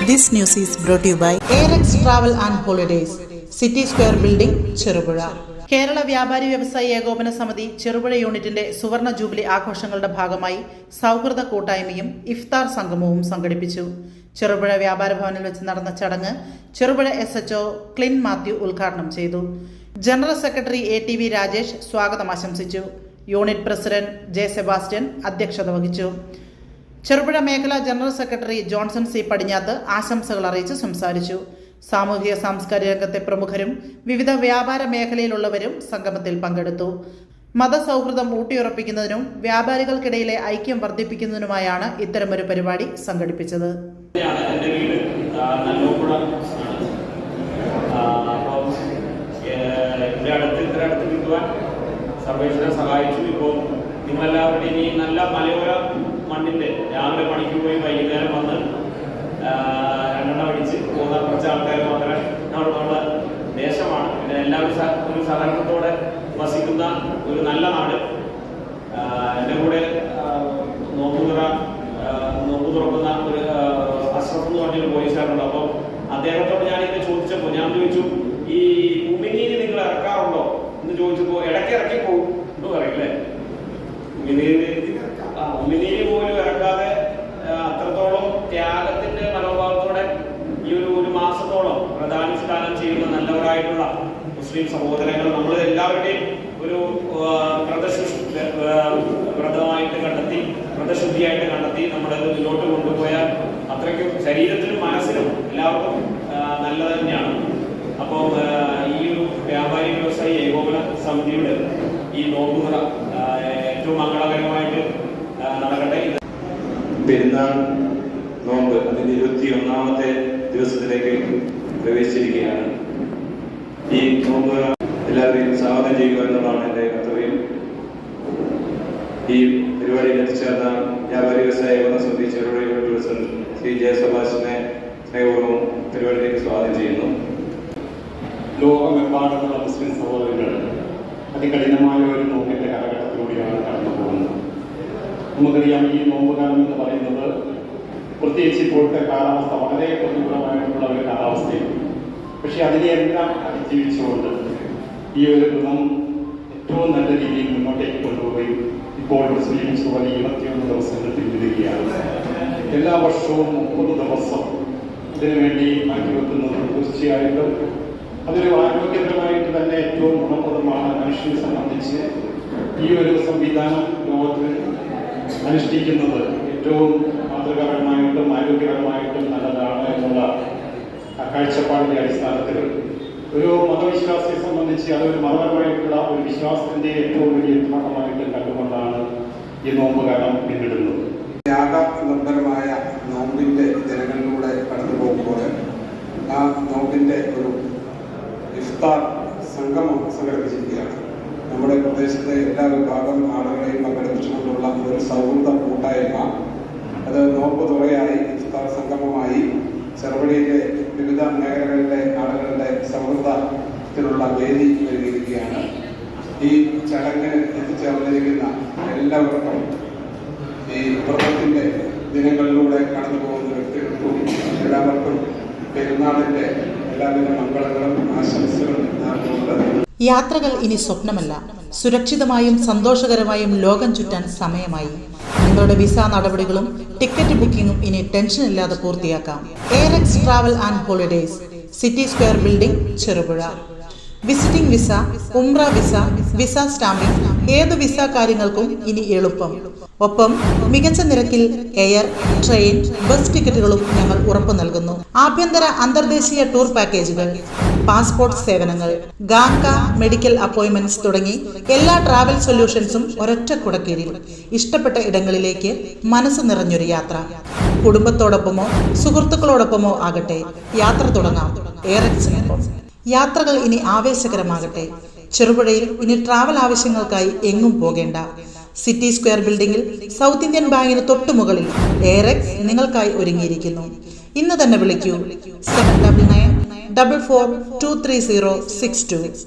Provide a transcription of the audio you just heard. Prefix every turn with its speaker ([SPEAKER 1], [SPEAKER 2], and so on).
[SPEAKER 1] This news is brought to you by ARX Travel and Holidays, City Square Building, Cherupuzha. Kerala വ്യാപാരി വ്യവസായി ഏകോപന സമിതി ചെറുപുഴ യൂണിറ്റിന്റെ സുവർണ ജൂബിലി ആഘോഷങ്ങളുടെ ഭാഗമായി സൗഹൃദ കൂട്ടായ്മയും ഇഫ്താർ സംഗമവും സംഘടിപ്പിച്ചു. ചെറുപുഴ വ്യാപാര ഭവനിൽ വെച്ച് നടന്ന ചടങ്ങ് ചെറുപുഴ SHO ക്ലിൻ മാത്യു ഉദ്ഘാടനം ചെയ്തു. ജനറൽ സെക്രട്ടറി ATV രാജേഷ് സ്വാഗതം ആശംസിച്ചു. യൂണിറ്റ് പ്രസിഡന്റ് J സെബാസ്റ്റ്യൻ അധ്യക്ഷത വഹിച്ചു. ചെറുപുഴ മേഖലാ ജനറൽ സെക്രട്ടറി ജോൺസൺ C പടിഞ്ഞാത്ത് ആശംസകൾ അറിയിച്ച് സംസാരിച്ചു. സാമൂഹിക സാംസ്കാരിക രംഗത്തെ പ്രമുഖരും വിവിധ വ്യാപാര മേഖലയിലുള്ളവരും സംഗമത്തിൽ പങ്കെടുത്തു. മതസൗഹൃദം ഊട്ടിയുറപ്പിക്കുന്നതിനും വ്യാപാരികൾക്കിടയിലെ ഐക്യം വർദ്ധിപ്പിക്കുന്നതിനുമായാണ് ഇത്തരമൊരു പരിപാടി സംഘടിപ്പിച്ചത്.
[SPEAKER 2] സഹായിച്ചു. ഇപ്പോൾ നിങ്ങളെല്ലാവരുടെയും ഈ നല്ല മലയോര മണ്ണിന്റെ രാവിലെ പണിക്ക് പോയി വൈകുന്നേരം വന്ന് രണ്ടെണ്ണം അടിച്ച് പോകുന്ന കുറച്ച് ആൾക്കാർ മാത്രമേ നമ്മുടെ ദേശമാണ്. പിന്നെ എല്ലാവരും ഒരു സഹകരണത്തോടെ വസിക്കുന്ന ഒരു നല്ല നാട്. എൻ്റെ കൂടെ നോമ്പ് തുറക്കുന്ന ഒരു അഷ്റഫ് എന്ന് പറഞ്ഞൊരു പോലീസുകാരുണ്ട്. അപ്പോൾ അദ്ദേഹത്തോട് ഞാനിത് ചോദിച്ചപ്പോൾ ഞാൻ ചോദിച്ചു, ഈ ഉമിനീര് നിങ്ങൾ ഇറക്കാറുണ്ടോ എന്ന് ചോദിച്ചപ്പോൾ ഇടയ്ക്ക് ഇറക്കി പോകും എന്ന് പറയില്ലേ. ഉമിനീര് പോലും ഇറക്കാതെ അത്രത്തോളം ത്യാഗത്തിന്റെ മനോഭാവത്തോടെ ഈ ഒരു മാസത്തോളം വ്രതാനുഷ്ഠാനം ചെയ്യുന്ന നല്ലവരായിട്ടുള്ള മുസ്ലിം സഹോദരങ്ങൾ നമ്മൾ എല്ലാവരുടെയും ഒരു വ്രതമായിട്ട് കണ്ടെത്തി, വ്രതശുദ്ധിയായിട്ട് കണ്ടെത്തി നമ്മളത് മുന്നോട്ട് കൊണ്ടുപോയാൽ അത്രയ്ക്കും ശരീരത്തിനും മനസ്സിനും എല്ലാവർക്കും നല്ലത് തന്നെയാണ്. അപ്പോൾ ഈ ഒരു വ്യാപാരി വ്യവസായി ഏകോപന സമിതിയുടെ ഈ നോമ്പുമുറ ഏറ്റവും മംഗളകരമായിട്ട് നടക്കട്ടെ.
[SPEAKER 3] പെരുന്നാൾ നോമ്പ് അതിന്റെ 21ാമത്തെ ദിവസത്തിലേക്ക് പ്രവേശിച്ചിരിക്കുകയാണ്. ഈ നോമ്പ് എല്ലാവരെയും സ്വാഗതം ചെയ്യുക എന്നുള്ളതാണ് എൻ്റെ കർത്തവ്യം. ഈ പരിപാടിയിൽ എത്തിച്ചേർന്ന വ്യാപാരി വ്യവസായ ഏകോപന സമിതി Cherupuzha unit president Shri J സെബാസ്റ്റ്യനെ സ്നേഹപൂർവ്വം പരിപാടിയിലേക്ക് സ്വാഗതം ചെയ്യുന്നു.
[SPEAKER 4] ലോകമെമ്പാടുമുള്ള മുസ്ലിം സഹോദരങ്ങൾ അതികഠിനമായ ഒരു നോമ്പിന്റെ കാലഘട്ടത്തിലൂടെയാണ് കടന്നു പോകുന്നത്. നമുക്കറിയാം, ഈ നോമ്പുകാലം എന്ന് പറയുന്നത് പ്രത്യേകിച്ച് ഇപ്പോഴത്തെ കാലാവസ്ഥ വളരെ പ്രതികൂലമായിട്ടുള്ള ഒരു കാലാവസ്ഥയാണ്. പക്ഷെ അതിനെയെല്ലാം അതിജീവിച്ചുകൊണ്ട് ഈ ഒരു വ്രതം ഏറ്റവും നല്ല രീതിയിൽ മുന്നോട്ടേക്ക് കൊണ്ടുപോവുകയും ഇപ്പോൾ മുസ്ലിംസ് വലിയ 21 ദിവസങ്ങൾ പിന്നിടുകയാണ്. എല്ലാ വർഷവും 30 ദിവസം ഇതിനുവേണ്ടി മാറ്റിവെക്കുന്നത് തീർച്ചയായിട്ടും അതൊരു ആരോഗ്യപരമായിട്ട് തന്നെ ഏറ്റവും ഗുണപ്രദമാണ്. മനുഷ്യനെ സംബന്ധിച്ച് ഈ ഒരു സംവിധാനം ലോകത്തിൽ അനുഷ്ഠിക്കുന്നത് ഏറ്റവും മാതൃകാപരമായിട്ടും ആരോഗ്യപരമായിട്ടും നല്ലതാണ് എന്നുള്ള കാഴ്ചപ്പാടിന്റെ അടിസ്ഥാനത്തിൽ ഒരു മതവിശ്വാസിയെ സംബന്ധിച്ച് അതൊരു മതപരമായിട്ടുള്ള ഒരു വിശ്വാസത്തിന്റെ ഏറ്റവും വലിയ ഭാഗമായിട്ട് കണ്ടുകൊണ്ടാണ് ഈ നോമ്പുകാലം പിന്നിടുന്നത്.
[SPEAKER 5] ത്യാഗനിർഭരമായ നോമ്പിന്റെ ദിനങ്ങളിലൂടെ കടന്നു പോകുമ്പോൾ ആ നോമ്പിന്റെ ഒരു ഇഫ്താർ സംഗമം സംഘടിപ്പിച്ചിരിക്കുകയാണ്. നമ്മുടെ പ്രദേശത്തെ എല്ലാ വിഭാഗം ആളുകളെയും പങ്കെടുപ്പിച്ചുകൊണ്ടുള്ള ഒരു സൗഹൃദ കൂട്ടായ്മ, അത് നോമ്പ് തുറയായി ഇഫ്താർ സംഗമമായി ചെറുപുഴയിലെ വിവിധ മേഖലകളിലെ ആളുകളുടെ സൗഹൃദത്തിനുള്ള വേദി ഒരുങ്ങിയിരിക്കുകയാണ്. ഈ ചടങ്ങിന് എത്തിച്ചേർന്നിരിക്കുന്ന എല്ലാവർക്കും ഈ വ്രതത്തിന്റെ ദിനങ്ങളിലൂടെ കടന്നു പോകുന്ന വ്യക്തികൾക്കും എല്ലാവർക്കും പെരുന്നാളിന്റെ എല്ലാവിധ മംഗളങ്ങളും ആശംസകളും നേർന്നുകൊണ്ട്
[SPEAKER 1] യാത്രകൾ ഇനി സ്വപ്നമല്ല, സുരക്ഷിതമായും സന്തോഷകരമായും ലോകം ചുറ്റാൻ സമയമായി. നിങ്ങളുടെ വിസ നടപടികളും ടിക്കറ്റ് ബുക്കിംഗും ഇനി ടെൻഷൻ ഇല്ലാതെ പൂർത്തിയാക്കാം. ARX Travel and Holidays, City Square Building, ചെറുപുഴ. വിസിറ്റിംഗ് വിസ, ഉംറ വിസ, വിസ സ്റ്റാമ്പിംഗ്, ഏത് വിസ കാര്യങ്ങൾക്കും ഇനി എളുപ്പം. ഒപ്പം മികച്ച നിരക്കിൽ എയർ, ട്രെയിൻ, ബസ് ടിക്കറ്റുകളും ഞങ്ങൾ ഉറപ്പു നൽകുന്നു. ആഭ്യന്തര അന്തർദേശീയ ടൂർ പാക്കേജുകൾ, പാസ്പോർട്ട് സേവനങ്ങൾ, ഗാങ്ക മെഡിക്കൽ അപ്പോയിന്റ്മെന്റ്സ് തുടങ്ങി എല്ലാ ട്രാവൽ സൊല്യൂഷൻസും ഒരൊറ്റ കുടക്കീഴിൽ. ഇഷ്ടപ്പെട്ട ഇടങ്ങളിലേക്ക് മനസ്സ് നിറഞ്ഞൊരു യാത്ര. കുടുംബത്തോടൊപ്പമോ സുഹൃത്തുക്കളോടൊപ്പമോ ആകട്ടെ, യാത്ര തുടങ്ങാം ARXനൊപ്പം. യാത്രകൾ ഇനി ആവേശകരമാകട്ടെ. ചെറുപുഴയിൽ ഇനി ട്രാവൽ ആവശ്യങ്ങൾക്കായി എങ്ങും പോകേണ്ട. സിറ്റി സ്ക്വയർ ബിൽഡിംഗിൽ സൗത്ത് ഇന്ത്യൻ ബാങ്കിന് തൊട്ടുമുകളിൽ ARX നിങ്ങൾക്കായി ഒരുങ്ങിയിരിക്കുന്നു. ഇന്ന് തന്നെ വിളിക്കൂ 7994423062.